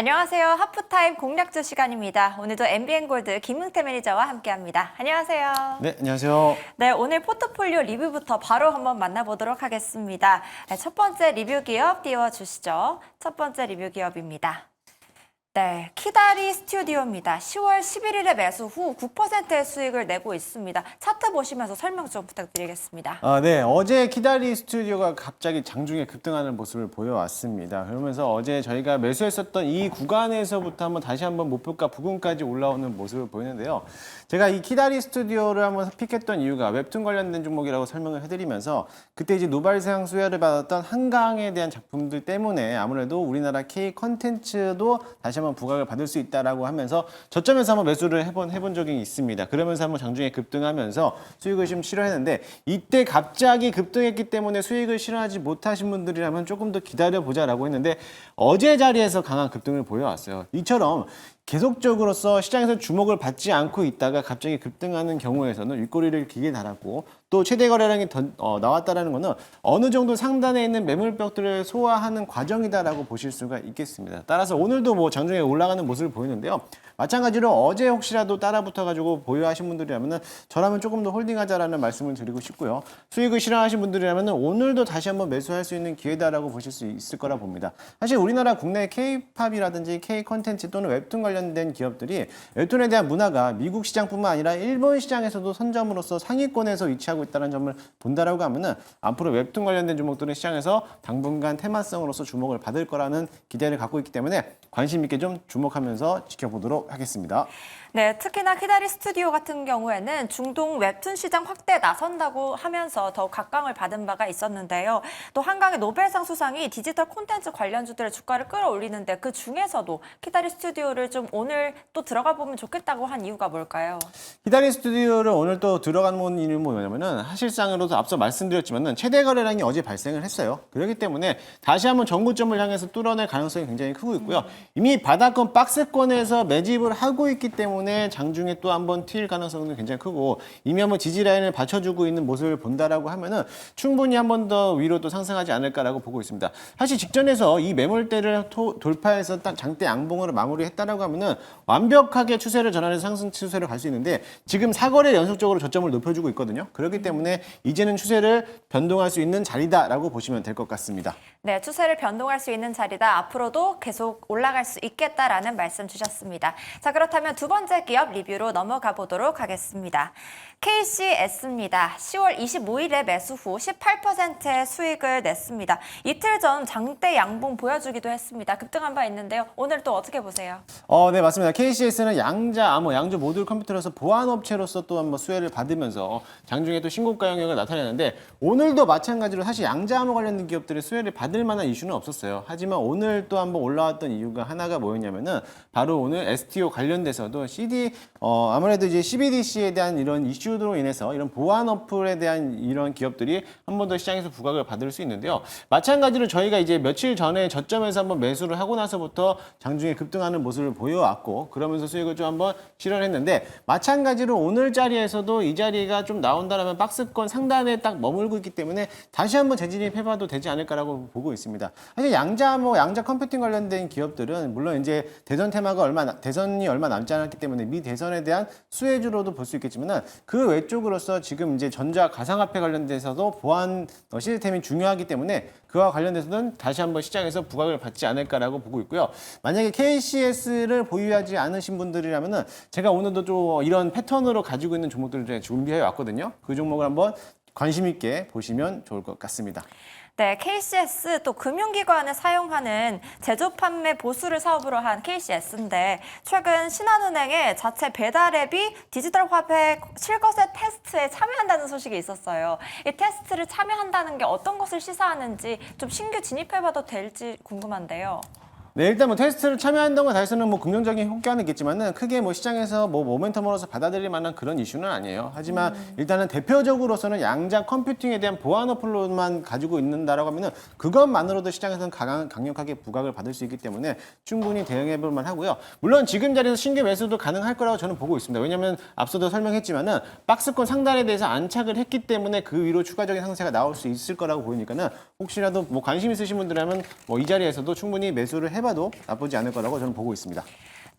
안녕하세요. 하프타임 공략주 시간입니다. 오늘도 MBN골드 김흥태 매니저와 함께합니다. 안녕하세요. 네, 안녕하세요. 네, 오늘 포트폴리오 리뷰부터 바로 한번 만나보도록 하겠습니다. 네, 첫 번째 리뷰 기업 띄워주시죠. 첫 번째 리뷰 기업입니다. 네, 키다리 스튜디오입니다. 10월 11일에 매수 후 9%의 수익을 내고 있습니다. 차트 보시면서 설명 좀 부탁드리겠습니다. 네, 어제 키다리 스튜디오가 갑자기 장중에 급등하는 모습을 보여왔습니다. 그러면서 어제 저희가 매수했었던 이 구간에서부터 다시 한번 목표가 부근까지 올라오는 모습을 보이는데요. 제가 이 키다리 스튜디오를 한번 픽했던 이유가 웹툰 관련된 종목이라고 설명을 해드리면서 그때 이제 노벨상 수여를 받았던 한강에 대한 작품들 때문에 아무래도 우리나라 K 컨텐츠도 다시 한번 부각을 받을 수 있다라고 하면서 저점에서 한번 매수를 해본 적이 있습니다. 그러면서 한번 장중에 급등하면서 수익을 좀 실현했는데 이때 갑자기 급등했기 때문에 수익을 실현하지 못하신 분들이라면 조금 더 기다려보자라고 했는데 어제 자리에서 강한 급등을 보여왔어요. 이처럼 계속적으로서 시장에서 주목을 받지 않고 있다가 갑자기 급등하는 경우에서는 윗꼬리를 길게 달았고 또 최대 거래량이 나왔다는 것은 어느 정도 상단에 있는 매물벽들을 소화하는 과정이다라고 보실 수가 있겠습니다. 따라서 오늘도 뭐 장중에 올라가는 모습을 보이는데요. 마찬가지로 어제 혹시라도 따라붙어가지고 보유하신 분들이라면 저라면 조금 더 홀딩하자라는 말씀을 드리고 싶고요. 수익을 실현하신 분들이라면 오늘도 다시 한번 매수할 수 있는 기회다라고 보실 수 있을 거라 봅니다. 사실 우리나라 국내 K-팝이라든지 K-컨텐츠 또는 웹툰 관련된 기업들이 웹툰에 대한 문화가 미국 시장뿐만 아니라 일본 시장에서도 선점으로서 상위권에서 위치하고 있다는 점을 본다라고 하면은 앞으로 웹툰 관련된 종목들은 시장에서 당분간 테마성으로서 주목을 받을 거라는 기대를 갖고 있기 때문에 관심 있게 좀 주목하면서 지켜보도록 하겠습니다. 네, 특히나 키다리 스튜디오 같은 경우에는 중동 웹툰 시장 확대에 나선다고 하면서 더욱 각광을 받은 바가 있었는데요. 또 한강의 노벨상 수상이 디지털 콘텐츠 관련주들의 주가를 끌어올리는데 그 중에서도 키다리 스튜디오를 좀 오늘 또 들어가 보면 좋겠다고 한 이유가 뭘까요? 키다리 스튜디오를 오늘 또 들어가는 이유는 뭐냐면은 사실상으로도 앞서 말씀드렸지만은 최대 거래량이 어제 발생을 했어요. 그렇기 때문에 다시 한번 정고점을 향해서 뚫어낼 가능성이 굉장히 크고 있고요. 이미 바닥권 박스권에서 매집을 하고 있기 때문에 장중에 또 한번 튈 가능성은 굉장히 크고 이미 한번 지지 라인을 받쳐주고 있는 모습을 본다라고 하면은 충분히 한 번 더 위로 또 상승하지 않을까라고 보고 있습니다. 사실 직전에서 이 매물대를 돌파해서 딱 장대 양봉으로 마무리했다라고 하면은 완벽하게 추세를 전환해서 상승 추세를 갈 수 있는데 지금 4거래 연속적으로 저점을 높여주고 있거든요. 그렇기 때문에 이제는 추세를 변동할 수 있는 자리다라고 보시면 될 것 같습니다. 네, 추세를 변동할 수 있는 자리다. 앞으로도 계속 올라갈 수 있겠다라는 말씀 주셨습니다. 자, 그렇다면 두 번째 기업 리뷰로 넘어가 보도록 하겠습니다. KCS입니다. 10월 25일에 매수 후 18%의 수익을 냈습니다. 이틀 전 장대 양봉 보여주기도 했습니다. 급등한 바 있는데요. 오늘 또 어떻게 보세요? 네, 맞습니다. KCS는 양조 모듈 컴퓨터로서 보안업체로서 또 한번 수혜를 받으면서 장중에 또 신고가 영역을 나타내는데 오늘도 마찬가지로 사실 양자암호 관련된 기업들의 수혜를 받을 만한 이슈는 없었어요. 하지만 오늘 또 한번 올라왔던 이유가 하나가 뭐였냐면은 바로 오늘 STO 관련돼서도 아무래도 이제 CBDC에 대한 이런 이슈로 인해서 이런 보안 어플에 대한 이런 기업들이 한 번 더 시장에서 부각을 받을 수 있는데요. 마찬가지로 저희가 이제 며칠 전에 저점에서 한번 매수를 하고 나서부터 장중에 급등하는 모습을 보여왔고 그러면서 수익을 좀 한번 실현했는데 마찬가지로 오늘 자리에서도 이 자리가 좀 나온다라면 박스권 상단에 딱 머물고 있기 때문에 다시 한번 재진입해봐도 되지 않을까라고 보고 있습니다. 사실 양자 컴퓨팅 관련된 기업들은 물론 이제 대선이 얼마 남지 않았기 때문에 미 대선에 대한 수혜주로도 볼 수 있겠지만 그 외쪽으로서 지금 이제 전자 가상화폐 관련돼서도 보안 시스템이 중요하기 때문에 그와 관련돼서는 다시 한번 시장에서 부각을 받지 않을까라고 보고 있고요. 만약에 KCS를 보유하지 않으신 분들이라면은 제가 오늘도 좀 이런 패턴으로 가지고 있는 종목들을 준비해 왔거든요. 그 종목을 한번 관심 있게 보시면 좋을 것 같습니다. 네, KCS 또 금융기관에 사용하는 제조 판매 보수를 사업으로 한 KCS인데 최근 신한은행의 자체 배달 앱이 디지털 화폐 실거래 테스트에 참여한다는 소식이 있었어요. 이 테스트를 참여한다는 게 어떤 것을 시사하는지 좀 신규 진입해봐도 될지 궁금한데요. 네, 일단 뭐 테스트를 참여한다는 것 자체는 뭐 긍정적인 효과는 있겠지만은 크게 뭐 시장에서 뭐 모멘텀으로서 받아들일 만한 그런 이슈는 아니에요. 하지만 일단은 대표적으로서는 양자 컴퓨팅에 대한 보안 어플로만 가지고 있는다라고 하면은 그것만으로도 시장에서는 강력하게 부각을 받을 수 있기 때문에 충분히 대응해 볼 만하고요. 물론 지금 자리에서 신규 매수도 가능할 거라고 저는 보고 있습니다. 왜냐하면 앞서도 설명했지만은 박스권 상단에 대해서 안착을 했기 때문에 그 위로 추가적인 상세가 나올 수 있을 거라고 보이니까는 혹시라도 뭐 관심 있으신 분들이라면 뭐 이 자리에서도 충분히 매수를 해봐 해봐도 나쁘지 않을 거라고 저는 보고 있습니다.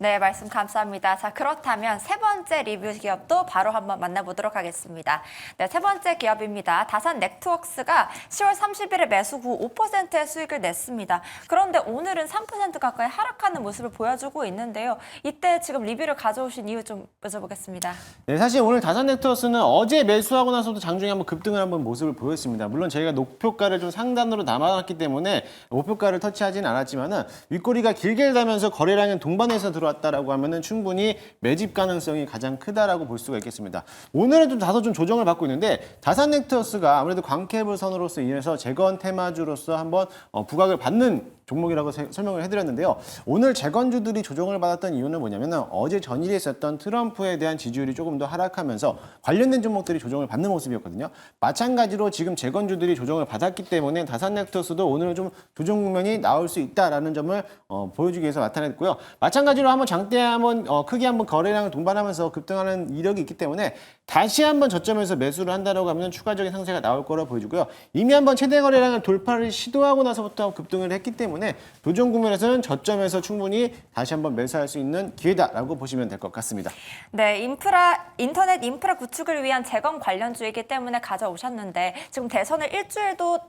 네, 말씀 감사합니다. 자, 그렇다면 세 번째 리뷰 기업도 바로 한번 만나보도록 하겠습니다. 네, 세 번째 기업입니다. 다산 네트워크스가 10월 30일에 매수 후 5%의 수익을 냈습니다. 그런데 오늘은 3% 가까이 하락하는 모습을 보여주고 있는데요. 이때 지금 리뷰를 가져오신 이유 좀 여쭤보겠습니다. 네, 사실 오늘 다산 네트워크스는 어제 매수하고 나서도 장중에 한번 급등을 한번 모습을 보였습니다. 물론 저희가 목표가를 좀 상단으로 남아놨기 때문에 목표가를 터치하지는 않았지만은 윗꼬리가 길게 가면서 거래량은 동반해서 들어왔다라고 하면은 충분히 매집 가능성이 가장 크다라고 볼 수가 있겠습니다. 오늘은 좀 다소 좀 조정을 받고 있는데 다산 네트워크스가 아무래도 광케이블 선으로서 인해서 재건 테마주로서 한번 부각을 받는 종목이라고 설명을 해드렸는데요. 오늘 재건주들이 조정을 받았던 이유는 뭐냐면은 어제 전일에 있었던 트럼프에 대한 지지율이 조금 더 하락하면서 관련된 종목들이 조정을 받는 모습이었거든요. 마찬가지로 지금 재건주들이 조정을 받았기 때문에 다산 네트워크스도 오늘은 좀 조정 국면이 나올 수 있다라는 점을 보여주기 위해서 나타냈고요. 마찬가지로 한번 장대에 한번 크게 한번 거래량을 동반하면서 급등하는 이력이 있기 때문에 다시 한번 저점에서 매수를 한다라고 하면 추가적인 상세가 나올 거라 보여지고요. 이미 한번 최대 거래량을 돌파를 시도하고 나서부터 급등을 했기 때문에 조정 국면에서는 저점에서 충분히 다시 한번 매수할 수 있는 기회다라고 보시면 될 것 같습니다. 네, 인터넷 인프라 구축을 위한 재건 관련주이기 때문에 가져오셨는데 지금 대선을 일주일도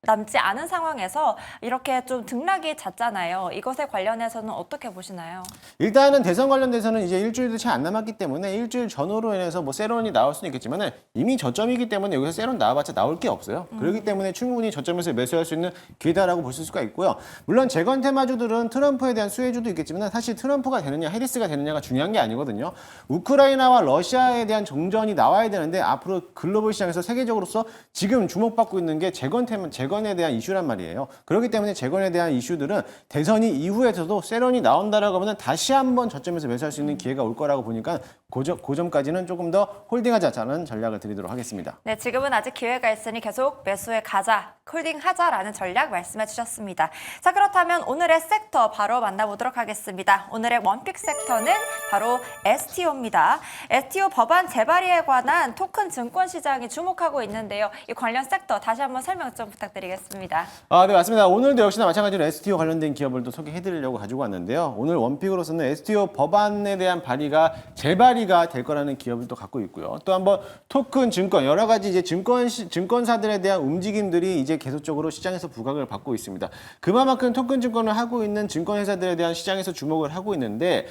남지 않은 상황에서 이렇게 좀 등락이 잦잖아요. 이것에 관련해서는 어떻게 보시나요? 일단은 대선 관련돼서는 이제 일주일도 채 안 남았기 때문에 일주일 전후로 인해서 뭐 세론이 나올 수는 있겠지만은 이미 저점이기 때문에 여기서 세론 나와봤자 나올 게 없어요. 그렇기 때문에 충분히 저점에서 매수할 수 있는 기회다라고 보실 수가 있고요. 물론 재건 테마주들은 트럼프에 대한 수혜주도 있겠지만 사실 트럼프가 되느냐 해리스가 되느냐가 중요한 게 아니거든요. 우크라이나와 러시아에 대한 정전이 나와야 되는데 앞으로 글로벌 시장에서 세계적으로서 지금 주목받고 있는 게 재건에 대한 이슈란 말이에요. 그렇기 때문에 재건에 대한 이슈들은 대선이 이후에서도 세론이 나온다라고 하면 다시 한번 저점에서 매수할 수 있는 기회가 올 거라고 보니까 고점까지는 조금 더 홀딩하자는 전략을 드리도록 하겠습니다. 네, 지금은 아직 기회가 있으니 계속 매수해 가자, 홀딩하자라는 전략 말씀해 주셨습니다. 자, 그렇다면 오늘의 섹터 바로 만나보도록 하겠습니다. 오늘의 원픽 섹터는 바로 STO입니다. STO 법안 재발의에 관한 토큰 증권 시장이 주목하고 있는데요. 이 관련 섹터 다시 한번 설명 좀 부탁드리겠습니다. 네, 맞습니다. 오늘도 역시나 마찬가지로 STO 관련된 기업을 또 소개해드리려고 가지고 왔는데요. 오늘 원픽으로서는 STO 법안에 대한 재발의가 될 거라는 기업을 또 갖고 있고요. 또 한번 토큰 증권, 여러 가지 이제 증권사들에 대한 움직임들이 이제 계속적으로 시장에서 부각을 받고 있습니다. 그만큼 토큰 증권을 하고 있는 증권회사들에 대한 시장에서 주목을 하고 있는데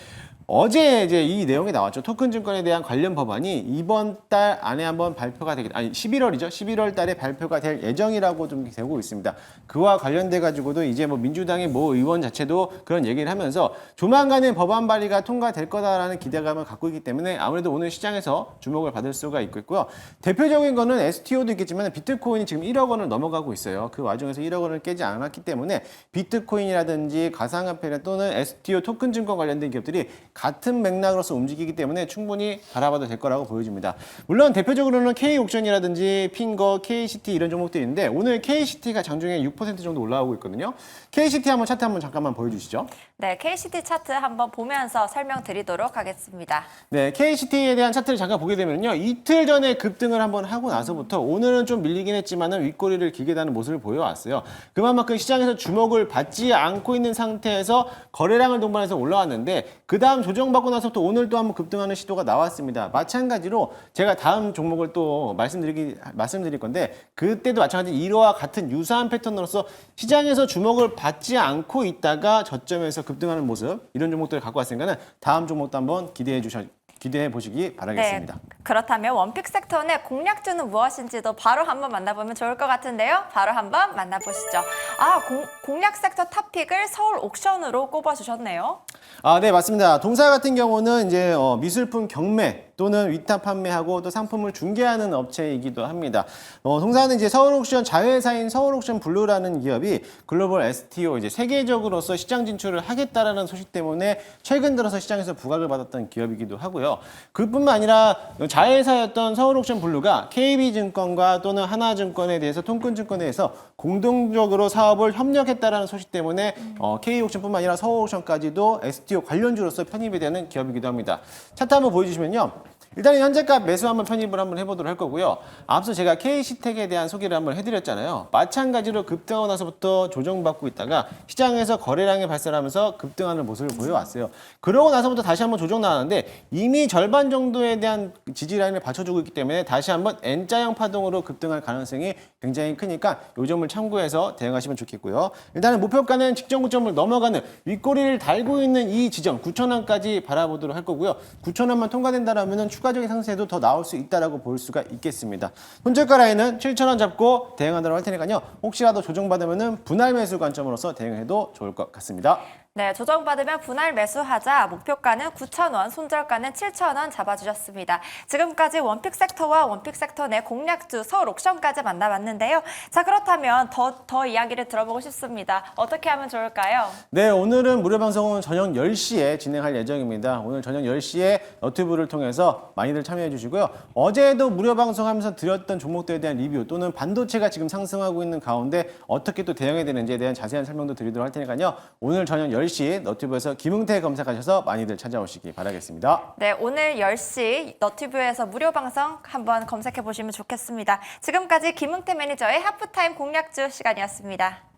어제 이제 이 내용이 나왔죠. 토큰 증권에 대한 관련 법안이 이번 달 안에 한번 발표가 되겠다. 아니 11월이죠. 11월 달에 발표가 될 예정이라고 좀 되고 있습니다. 그와 관련돼 가지고도 이제 뭐 민주당의 모 의원 자체도 그런 얘기를 하면서 조만간에 법안 발의가 통과될 거다라는 기대감을 갖고 있기 때문에 아무래도 오늘 시장에서 주목을 받을 수가 있겠고요. 대표적인 거는 STO도 있겠지만 비트코인이 지금 1억 원을 넘어가고 있어요. 그 와중에서 1억 원을 깨지 않았기 때문에 비트코인이라든지 가상화폐 또는 STO 토큰 증권 관련된 기업들이 같은 맥락으로서 움직이기 때문에 충분히 바라봐도 될 거라고 보여집니다. 물론 대표적으로는 K옥션이라든지 핑거, KCT 이런 종목들이 있는데 오늘 KCT가 장중에 6% 정도 올라오고 있거든요. KCT 한번 차트 한번 잠깐만 보여주시죠. 네, KCT 차트 한번 보면서 설명드리도록 하겠습니다. 네, KCT에 대한 차트를 잠깐 보게 되면요. 이틀 전에 급등을 한번 하고 나서부터 오늘은 좀 밀리긴 했지만은 윗꼬리를 길게 다는 모습을 보여왔어요. 그만큼 시장에서 주목을 받지 않고 있는 상태에서 거래량을 동반해서 올라왔는데 그 다음 조정받고 나서부터 오늘 또 한번 급등하는 시도가 나왔습니다. 마찬가지로 제가 다음 종목을 또 말씀드릴 건데 그때도 마찬가지 이러와 같은 유사한 패턴으로서 시장에서 주목을 받지 않고 있다가 저점에서 급등하는 모습 이런 종목들을 갖고 왔으니까는 다음 종목도 한번 기대해 보시기 바라겠습니다. 네, 그렇다면 원픽 섹터 내 공략주는 무엇인지도 바로 한번 만나보면 좋을 것 같은데요. 바로 한번 만나보시죠. 공략 섹터 탑픽을 서울 옥션으로 꼽아주셨네요. 네, 맞습니다. 동사 같은 경우는 이제 미술품 경매 또는 위탁 판매하고 또 상품을 중개하는 업체이기도 합니다. 동사는 이제 서울옥션 자회사인 서울옥션 블루라는 기업이 글로벌 STO 이제 세계적으로서 시장 진출을 하겠다라는 소식 때문에 최근 들어서 시장에서 부각을 받았던 기업이기도 하고요. 그뿐만 아니라 자회사였던 서울옥션 블루가 KB증권과 또는 하나증권에 대해서 통근증권에 대해서 공동적으로 사업을 협력했다라는 소식 때문에 K옥션뿐만 아니라 서울옥션까지도 STO 관련주로서 편입이 되는 기업이기도 합니다. 차트 한번 보여주시면요. 일단은 현재값 매수 한번 편입을 한번 해보도록 할 거고요. 앞서 제가 KC텍에 대한 소개를 한번 해드렸잖아요. 마찬가지로 급등하고 나서부터 조정받고 있다가 시장에서 거래량이 발생하면서 급등하는 모습을 보여왔어요. 그러고 나서부터 다시 한번 조정 나왔는데 이미 절반 정도에 대한 지지 라인을 받쳐주고 있기 때문에 다시 한번 N자형 파동으로 급등할 가능성이 굉장히 크니까 이 점을 참고해서 대응하시면 좋겠고요. 일단은 목표가는 직전 고점을 넘어가는 윗꼬리를 달고 있는 이 지점 9,000원까지 바라보도록 할 거고요. 9,000원만 통과된다라면 추가적인 상승세도 더 나올 수 있다라고 볼 수가 있겠습니다. 손절가 라인은 7,000원 잡고 대응하도록 할 테니까요. 혹시라도 조정받으면 분할 매수 관점으로서 대응해도 좋을 것 같습니다. 네, 조정받으면 분할 매수하자 목표가는 9,000원, 손절가는 7,000원 잡아주셨습니다. 지금까지 원픽 섹터와 원픽 섹터 내 공략주 서울 옥션까지 만나봤는데요. 자, 그렇다면 더 이야기를 들어보고 싶습니다. 어떻게 하면 좋을까요? 네, 오늘은 무료 방송은 저녁 10시에 진행할 예정입니다. 오늘 저녁 10시에 너튜브를 통해서 많이들 참여해 주시고요. 어제도 무료 방송하면서 드렸던 종목들에 대한 리뷰 또는 반도체가 지금 상승하고 있는 가운데 어떻게 또 대응해야 되는지에 대한 자세한 설명도 드리도록 할 테니까요. 오늘 저녁 10시 너튜브에서 김응태 검색하셔서 많이들 찾아오시기 바라겠습니다. 네, 오늘 10시 너튜브에서 무료 방송 한번 검색해 보시면 좋겠습니다. 지금까지 김응태 매니저의 하프타임 공략주 시간이었습니다.